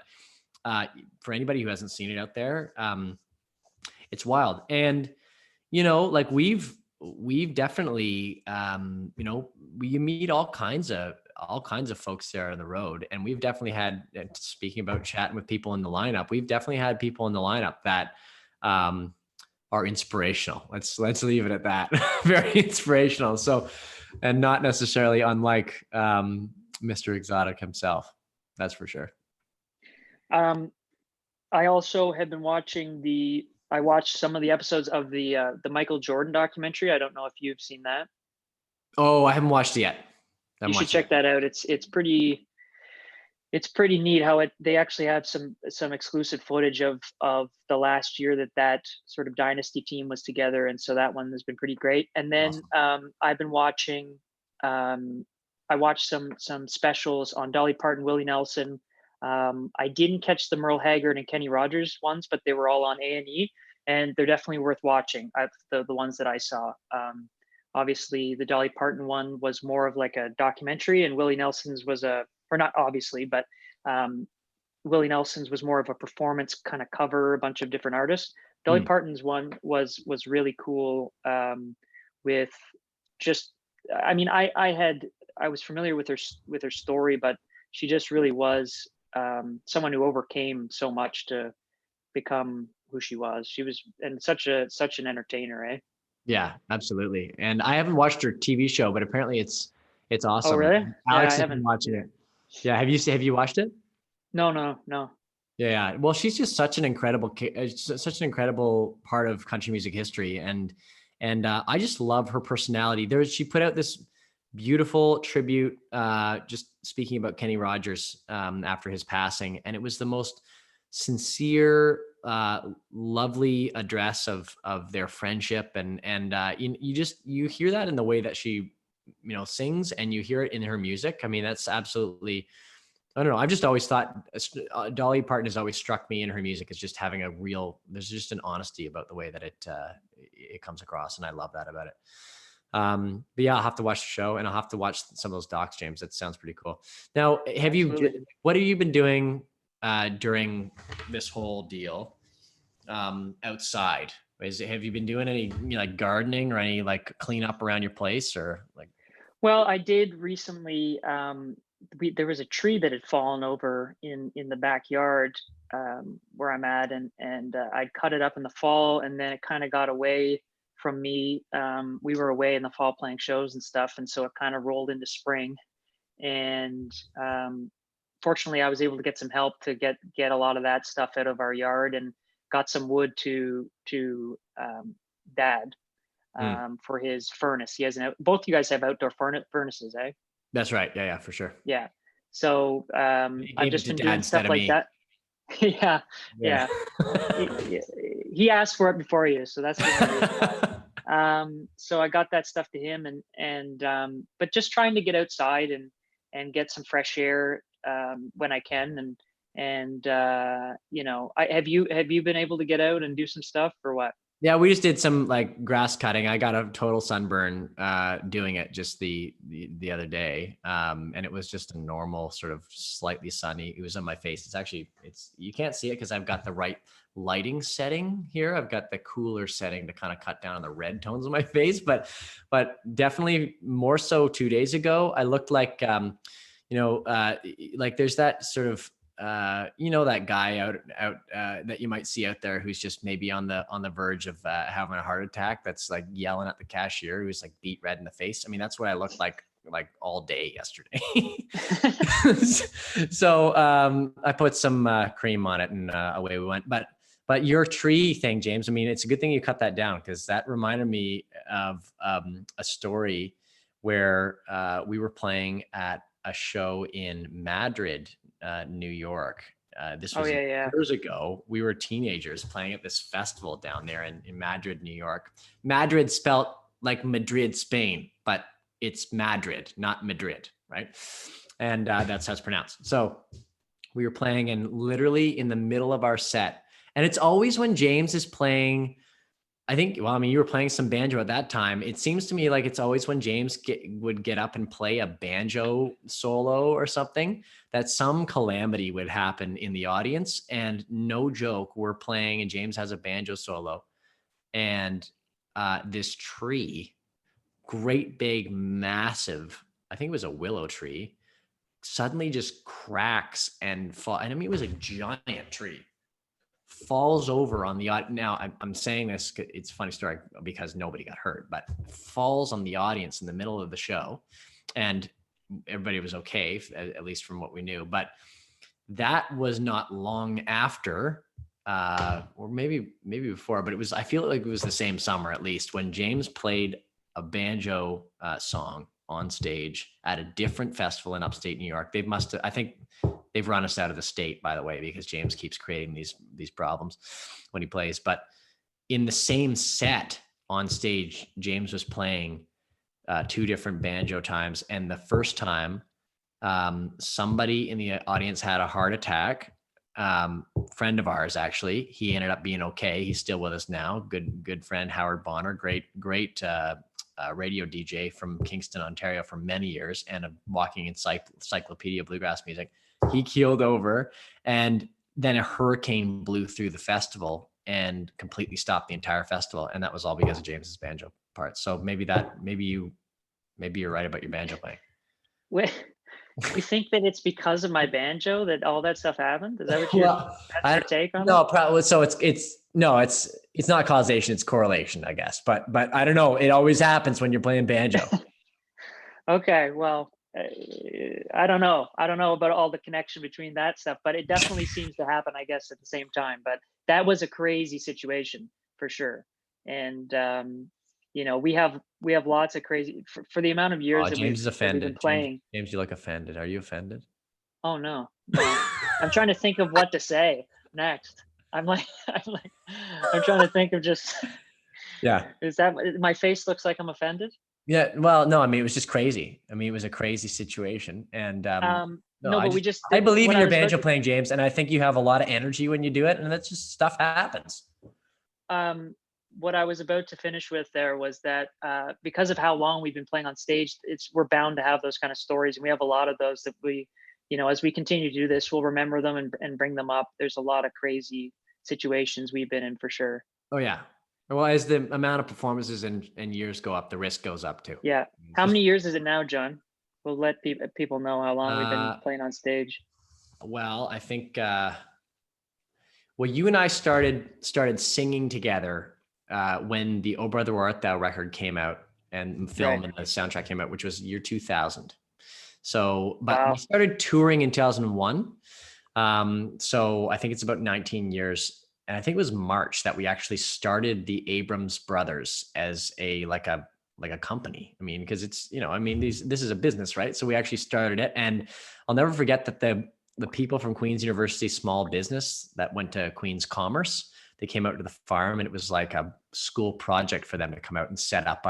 for anybody who hasn't seen it out there, it's wild. And like we've definitely you meet all kinds of folks there on the road, and we've definitely had, speaking about chatting with people in the lineup, we've definitely had people in the lineup that are inspirational. Let's leave it at that. Very inspirational. So, and not necessarily unlike Mr. Exotic himself. That's for sure. I also have been watching I watched some of the episodes of the Michael Jordan documentary. I don't know if you've seen that. Oh, I haven't watched it yet. You should check that out. It's pretty neat how they actually have some exclusive footage of the last year that sort of dynasty team was together, and so that one has been pretty great. And then awesome. I've been watching. I watched some specials on Dolly Parton, Willie Nelson. I didn't catch the Merle Haggard and Kenny Rogers ones, but they were all on A&E, and they're definitely worth watching. The ones that I saw. Obviously, the Dolly Parton one was more of like a documentary, and Willie Nelson's was or not obviously, but Willie Nelson's was more of a performance kind of cover, a bunch of different artists. Dolly Parton's one was really cool with just, I mean, I was familiar with her story, but she just really was someone who overcame so much to become who she was. She was, and such an entertainer, eh? Yeah, absolutely. And I haven't watched her TV show, but apparently it's awesome. Oh, really? Alex has been watching it. Yeah, have you watched it? No. Yeah. Well, she's just such an incredible part of country music history, and I just love her personality. She put out this beautiful tribute, just speaking about Kenny Rogers after his passing, and it was the most sincere, lovely address of their friendship, and you hear that in the way that she sings, and you hear it in her music. I mean, that's absolutely, I don't know, I've just always thought Dolly Parton has always struck me in her music as just having there's just an honesty about the way that it comes across, and I love that about it. But yeah, I'll have to watch the show, and I'll have to watch some of those docs, James. That sounds pretty cool. Now, what have you been doing during this whole deal outside? Have you been doing any like gardening or any like cleanup around your place, or like? Well, I did recently. There was a tree that had fallen over in the backyard where I'm at, and I'd cut it up in the fall, and then it kind of got away from me. We were away in the fall playing shows and stuff, and so it kind of rolled into spring. And fortunately, I was able to get some help to get a lot of that stuff out of our yard, and got some wood to Dad for his furnace. He has both you guys have outdoor furnaces, eh? That's right. Yeah, for sure. Yeah. So I've just been doing stuff like that. Yeah. He asked for it before you, so that's the reason. So I got that stuff to him, and but just trying to get outside and get some fresh air when I can, and have you been able to get out and do some stuff or what? Yeah, we just did some like grass cutting. I got a total sunburn doing it just the other day. And it was just a normal sort of slightly sunny. It was on my face. You can't see it because I've got the right lighting setting here. I've got the cooler setting to kind of cut down on the red tones of my face, but definitely more so 2 days ago, I looked like, like there's that sort of, that guy out that you might see out there who's just maybe on the verge of having a heart attack, that's like yelling at the cashier, who's like beat red in the face. I mean, that's what I looked like all day yesterday. So I put some cream on it, and away we went. But your tree thing, James, I mean, it's a good thing you cut that down, because that reminded me of a story where we were playing at a show in Madrid, New York. This was years ago. We were teenagers playing at this festival down there in Madrid, New York. Madrid spelt like Madrid, Spain, but it's Madrid, not Madrid, right? And that's how it's pronounced. So we were playing, and literally in the middle of our set, and it's always when James is playing, I think, well, I mean, you were playing some banjo at that time. It seems to me like it's always when James would get up and play a banjo solo or something, that some calamity would happen in the audience. And no joke, we're playing and James has a banjo solo, and this tree, great big, massive, I think it was a willow tree, suddenly just cracks and fall. And I mean, it was a giant tree, falls over on the audience. Now I'm saying this, it's a funny story because nobody got hurt, but falls on the audience in the middle of the show, and everybody was okay, at least from what we knew. But that was not long after, or maybe before, but I feel like it was the same summer, at least, when James played a banjo song on stage at a different festival in upstate New York. I think they've run us out of the state, by the way, because James keeps creating these problems when he plays. But in the same set on stage, James was playing 2 different banjo times. And the first time, somebody in the audience had a heart attack. Friend of ours, actually. He ended up being okay. He's still with us now. Good friend, Howard Bonner, great radio DJ from Kingston, Ontario for many years, and a walking encyclopedia of bluegrass music. He keeled over, and then a hurricane blew through the festival and completely stopped the entire festival. And that was all because of James's banjo part. So maybe you're right about your banjo playing. Wait, you think that it's because of my banjo that all that stuff happened? Is that what that's your take on it? No, probably. So it's not causation, it's correlation, I guess. But I don't know. It always happens when you're playing banjo. Okay, well, I don't know about all the connection between that stuff, but it definitely seems to happen, I guess, at the same time. But that was a crazy situation for sure. And we have lots of crazy for the amount of years that James is offended. We've been playing. James, you look offended. Are you offended? Oh no. I'm trying to think of what to say next. I'm trying to think of just. Yeah. Is that my face looks like I'm offended? Yeah. Well, no, I mean, it was just crazy. I mean, it was a crazy situation. And I believe in your banjo playing, James, and I think you have a lot of energy when you do it, and that's just stuff happens. What I was about to finish with there was that because of how long we've been playing on stage, we're bound to have those kind of stories, and we have a lot of those that we, as we continue to do this, we'll remember them and bring them up. There's a lot of crazy situations we've been in for sure. Oh yeah. Well, as the amount of performances and years go up, the risk goes up too. Yeah. How many years is it now, John? We'll let people know how long we've been playing on stage. Well, I think you and I started singing together when the "Oh Brother Where Art Thou" record came out and film and the soundtrack came out, which was year 2000. So, but we started touring in 2001. So I think it's about 19 years. And I think it was March that we actually started the Abrams Brothers as a company. I mean, because it's, this is a business, right? So we actually started it. And I'll never forget that the people from Queen's University Small Business that went to Queen's Commerce, they came out to the farm, and it was like a school project for them to come out and set up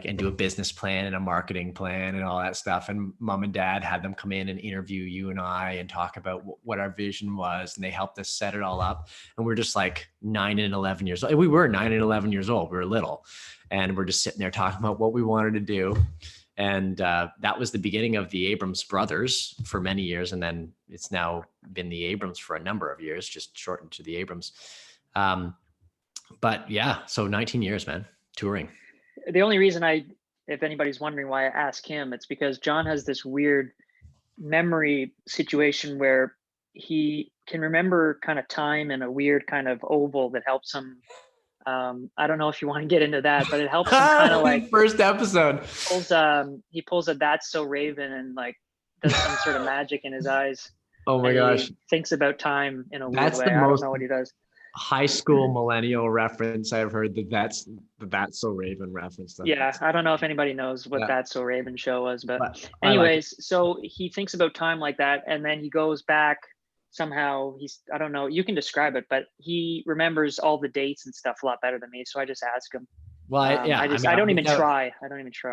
and do a business plan and a marketing plan and all that stuff. And Mom and Dad had them come in and interview you and I and talk about what our vision was. And they helped us set it all up. And we're just like 9 and 11 years old. We were 9 and 11 years old. We were little. And we're just sitting there talking about what we wanted to do. And that was the beginning of the Abrams Brothers for many years. And then it's now been the Abrams for a number of years, just shortened to the Abrams. But yeah, so 19 years, man, touring. The only reason if anybody's wondering why I ask him, it's because John has this weird memory situation where he can remember kind of time in a weird kind of oval that helps him. I don't know if you want to get into that, but it helps him kind of like first episode. He pulls a "That's So Raven" and like does some sort of magic in his eyes. Oh my gosh. He thinks about time in a weird way. I don't know what he does. High school millennial reference I've heard. That's So Raven reference. Yeah, I don't know if anybody knows what That's So Raven show was, but anyways, so he thinks about time like that, and then he goes back somehow. I don't know, you can describe it, but he remembers all the dates and stuff a lot better than me. So I just ask him. Well, I don't even try.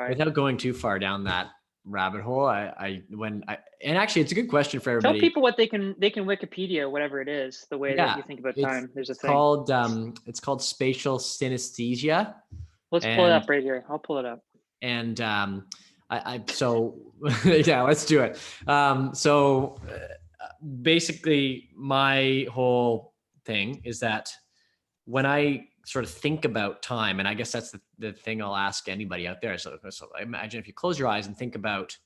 Without going too far down that rabbit hole. And actually it's a good question for everybody. Tell people what they can Wikipedia whatever it is, the way that you think about time. There's a thing. It's called spatial synesthesia. Let's pull it up right here. I'll pull it up. And so yeah, let's do it. So basically my whole thing is that when I sort of think about time, and I guess that's the thing I'll ask anybody out there. So imagine if you close your eyes and think about,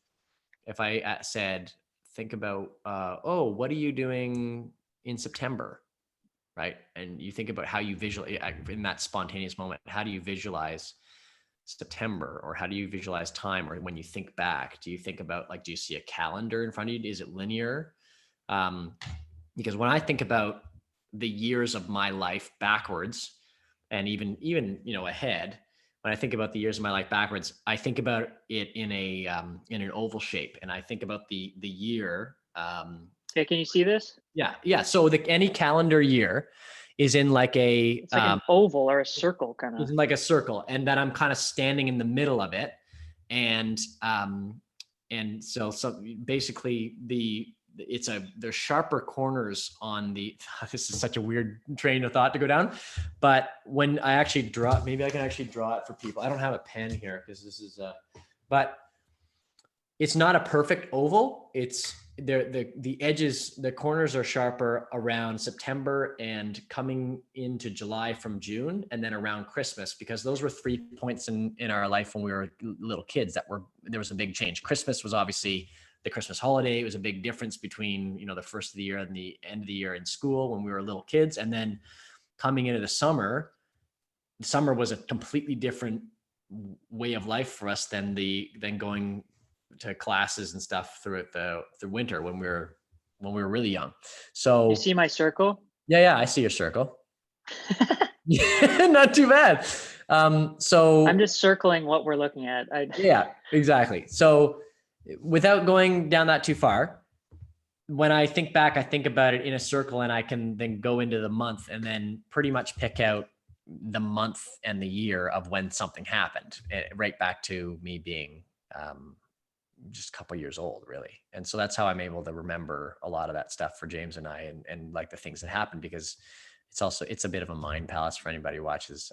if I said, think about, what are you doing in September, right? And you think about how you visualize in that spontaneous moment, how do you visualize September, or how do you visualize time? Or when you think back, do you think about, like, do you see a calendar in front of you? Is it linear? Because when I think about the years of my life backwards, and even ahead, when I think about the years of my life backwards, I think about it in an oval shape, and I think about the year. Okay, can you see this? Yeah. So any calendar year is in like it's like an oval or a circle, kind of. It's like a circle, and then I'm kind of standing in the middle of it, and so basically there's sharper corners on the. This is such a weird train of thought to go down, but when I actually draw, maybe I can actually draw it for people. I don't have a pen here because this is but it's not a perfect oval. It's the edges, the corners are sharper around September and coming into July from June, and then around Christmas, because those were 3 points in our life when we were little kids there was a big change. Christmas was obviously the Christmas holiday. It was a big difference between, the first of the year and the end of the year in school when we were little kids. And then coming into the summer was a completely different way of life for us than going to classes and stuff through winter when we were really young. So you see my circle? Yeah, I see your circle. Not too bad. So I'm just circling what we're looking at. Yeah, exactly. So without going down that too far, when I think back, I think about it in a circle, and I can then go into the month and then pretty much pick out the month and the year of when something happened, right back to me being just a couple years old, really. And so that's how I'm able to remember a lot of that stuff for James and I, and like the things that happened, because it's a bit of a mind palace for anybody who watches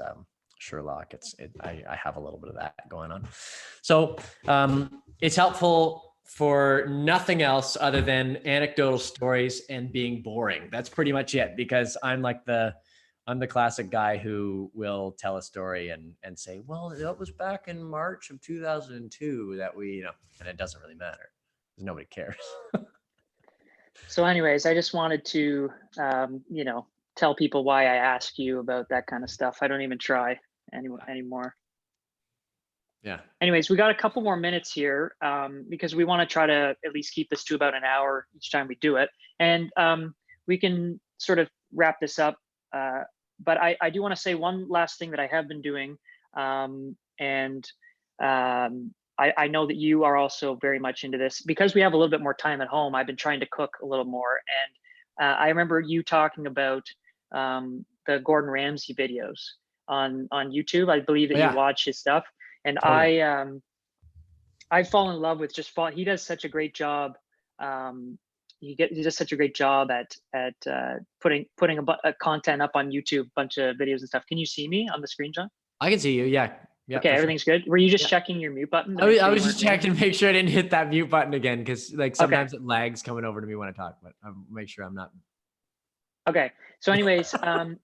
Sherlock. I have a little bit of that going on. So it's helpful for nothing else other than anecdotal stories and being boring. That's pretty much it, because I'm the classic guy who will tell a story and say, well, that was back in March of 2002 that we, and it doesn't really matter because nobody cares. So anyways, I just wanted to, tell people why I ask you about that kind of stuff. I don't even try anymore. Yeah. Anyways, we got a couple more minutes here because we want to try to at least keep this to about an hour each time we do it. And we can sort of wrap this up. But I do want to say one last thing that I have been doing. I know that you are also very much into this because we have a little bit more time at home. I've been trying to cook a little more. And I remember you talking about the Gordon Ramsay videos on YouTube. I believe that you watch his stuff. And totally. I fall in love with he does such a great job. He does such a great job at putting a content up on YouTube, bunch of videos and stuff. Can you see me on the screen, John? I can see you. Yeah. Okay, everything's good. Were you just checking your mute button? I was just checking to make sure I didn't hit that mute button again, because like sometimes it lags coming over to me when I talk, but I'll make sure I'm not. Okay. So anyways,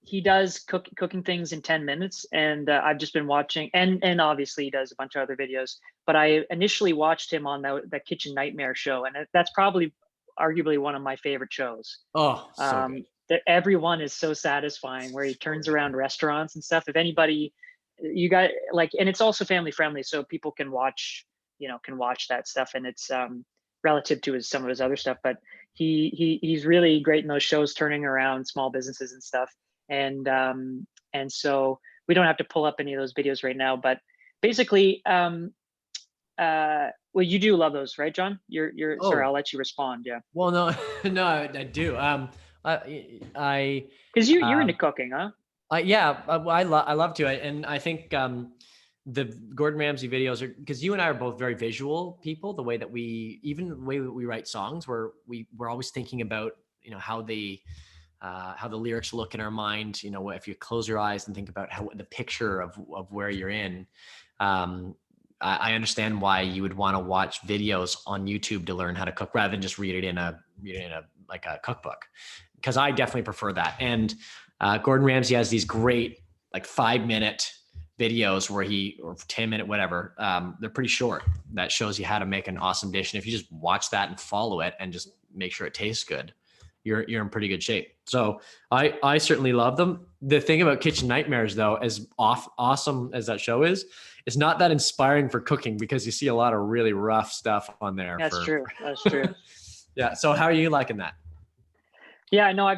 he does cooking things in 10 minutes, and I've just been watching, and obviously he does a bunch of other videos, but I initially watched him on that Kitchen Nightmare show, and that's probably arguably one of my favorite shows. Oh, so good. Everyone is so satisfying, where he turns around restaurants and stuff. If anybody, you got and it's also family friendly, so people can watch that stuff, and it's relative to some of his other stuff, but he's really great in those shows, turning around small businesses and stuff. And so we don't have to pull up any of those videos right now, but basically, well, you do love those, right, John? Sorry, I'll let you respond. Yeah. Well, no, I do. Because you're into cooking, huh? Yeah, I love to, and I think the Gordon Ramsay videos are, because you and I are both very visual people, the way that even the way that we write songs, we're always thinking about, you know, how the lyrics look in our mind. You know, if you close your eyes and think about how the picture of where you're in, I understand why you would want to watch videos on YouTube to learn how to cook rather than just read it in a like a cookbook, because I definitely prefer that. And Gordon Ramsay has these great like 5-minute videos or 10-minute, whatever. They're pretty short. That shows you how to make an awesome dish. And if you just watch that and follow it and just make sure it tastes good, you're in pretty good shape. So I certainly love them. The thing about Kitchen Nightmares, though, as awesome as that show is, it's not that inspiring for cooking, because you see a lot of really rough stuff on there. That's true. That's true. Yeah. So how are you liking that? Yeah, no, I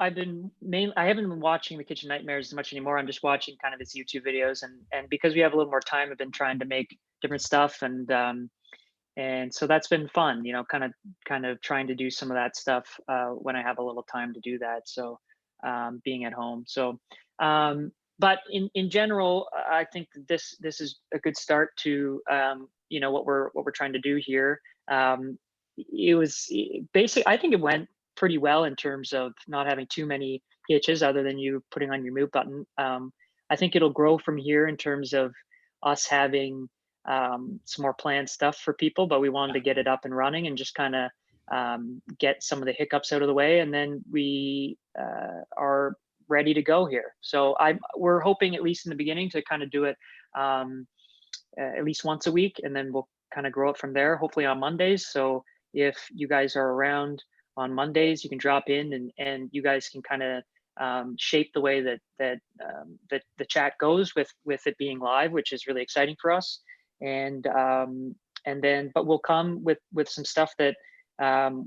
haven't been watching the Kitchen Nightmares as much anymore. I'm just watching kind of his YouTube videos, and because we have a little more time, I've been trying to make different stuff, and so that's been fun, you know, kind of trying to do some of that stuff when I have a little time to do that. So being at home. So but in general, I think this is a good start to you know, what we're trying to do here. It was basically, I think it went pretty well in terms of not having too many hitches other than you putting on your mute button. I think it'll grow from here in terms of us having some more planned stuff for people, but we wanted to get it up and running and just kind of get some of the hiccups out of the way, and then we are ready to go here. So we're hoping, at least in the beginning, to kind of do it at least once a week, and then we'll kind of grow it from there, hopefully on Mondays. So if you guys are around on Mondays, you can drop in, and you guys can kind of shape the way that the chat goes with it being live, which is really exciting for us. And then, but we'll come with some stuff that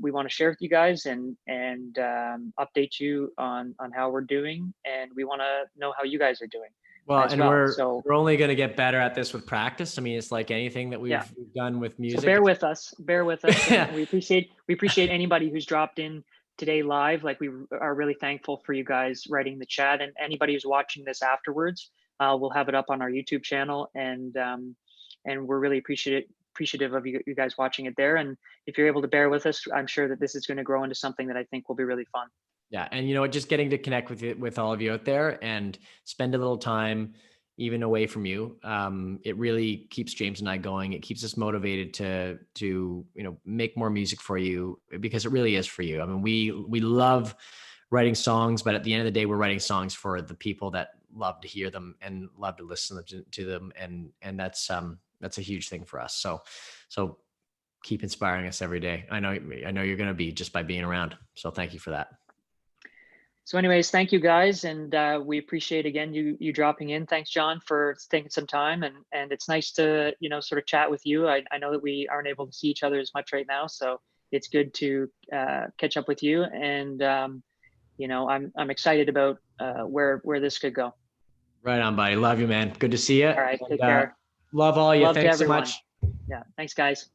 we want to share with you guys, and update you on how we're doing, and we want to know how you guys are doing. Well, and we're only going to get better at this with practice. I mean, it's like anything that we've done with music. So bear with us. Yeah. We appreciate anybody who's dropped in today live. Like, we are really thankful for you guys writing the chat, and anybody who's watching this afterwards. We'll have it up on our YouTube channel, and we're really appreciative of you guys watching it there. And if you're able to bear with us, I'm sure that this is going to grow into something that I think will be really fun. Yeah. And you know, just getting to connect with all of you out there and spend a little time even away from you. It really keeps James and I going. It keeps us motivated to, you know, make more music for you, because it really is for you. I mean, we love writing songs, but at the end of the day, we're writing songs for the people that love to hear them and love to listen to them. And that's a huge thing for us. So keep inspiring us every day. I know you're going to be, just by being around. So thank you for that. So anyways, thank you guys. And we appreciate, again, you dropping in. Thanks, John, for taking some time. And it's nice to, you know, sort of chat with you. I know that we aren't able to see each other as much right now, so it's good to catch up with you. And, you know, I'm excited about where this could go. Right on, buddy. Love you, man. Good to see you. All right. Take care. Love all you. Thanks so much. Yeah. Thanks, guys.